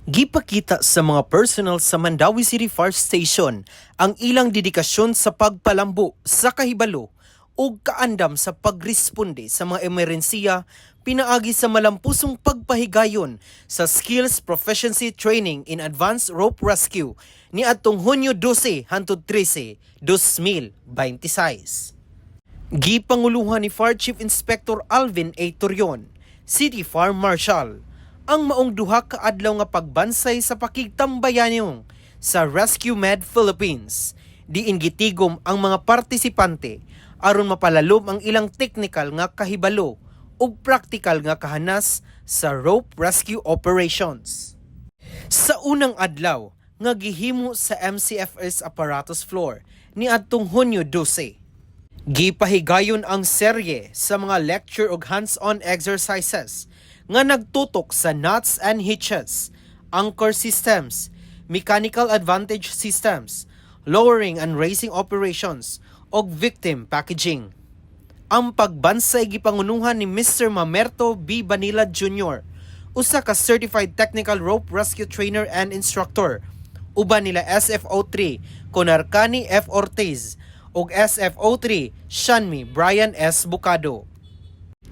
Gipakita sa mga personnel sa Mandawi City Fire Station ang ilang dedikasyon sa pagpalambo sa kahibalo ug kaandam sa pagresponde sa mga emerhensiya pinaagi sa malampusong pagpahigayon sa Skills Proficiency Training in Advanced Rope Rescue ni atong Hunyo 12 hangtod 13, 2026. Gipanguluhan ni Fire Chief Inspector Alvin A. Torion, City Fire Marshal, ang maong duha ka adlaw nga pagbansay sa pakigtambayanyong sa Rescue Med Philippines. Diin gitigom ang mga partisipante aron mapalalom ang ilang technical nga kahibalo ug practical nga kahanas sa rope rescue operations. Sa unang adlaw nga gihimo sa MCFS apparatus floor ni adtong Hunyo 12, gipahigayon ang serye sa mga lecture ug hands-on exercises nga nagtutok sa nuts and hitches, anchor systems, mechanical advantage systems, lowering and raising operations, ug victim packaging. Ang pagbansay gipangunuhan ni Mr. Mamerto B. Banila Jr., usa ka certified technical rope rescue trainer and instructor, uban nila SFO3 Conarcani F. Ortiz ug SFO3 Shanmi Brian S. Bucado.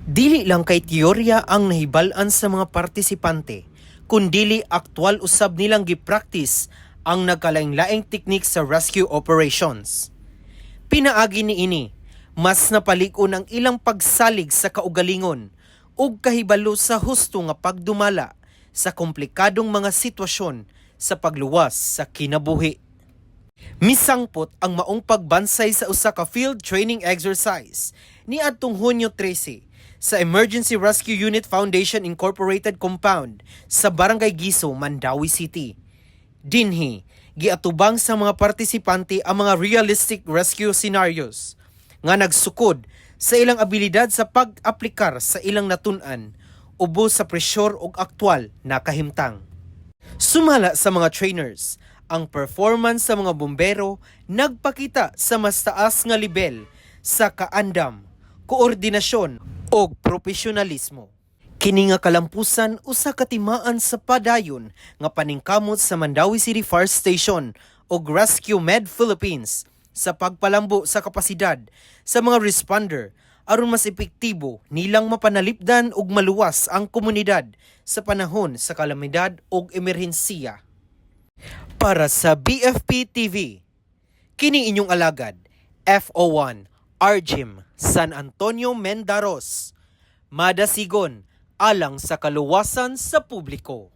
Dili lang kay teorya ang nahibal-an sa mga partisipante, kundili aktwal usab nilang gipractice ang nagkalaing-laing teknik sa rescue operations. Pinaagi niini, mas napalig-on ang ilang pagsalig sa kaugalingon ug kahibalo sa husto nga pagdumala sa komplikadong mga sitwasyon sa pagluwas sa kinabuhi. Misangpot ang maong pagbansay sa usa ka field training exercise ni adtong Hunyo 13 sa Emergency Rescue Unit Foundation Incorporated Compound sa Barangay Giso, Mandawi City. Dinhi, giatubang sa mga partisipante ang mga realistic rescue scenarios nga nagsukod sa ilang abilidad sa pag-aplikar sa ilang natun-an ubos sa presyor ug aktwal na kahimtang. Sumala sa mga trainers, ang performance sa mga bumbero nagpakita sa mas taas nga level sa kaandam, koordinasyon o profesionalismo. Kini nga kalampusan usa ka timaan sa padayon nga paningkamot sa Mandawi City Fire Station ug Rescue Med Philippines sa pagpalambo sa kapasidad sa mga responder aron mas epektibo nilang mapanalipdan ug maluwas ang komunidad sa panahon sa kalamidad ug emerhensiya. Para sa BFP TV, kini inyong alagad, FO1 Arjim San Antonio Mendaros, madasigon alang sa kaluwasan sa publiko.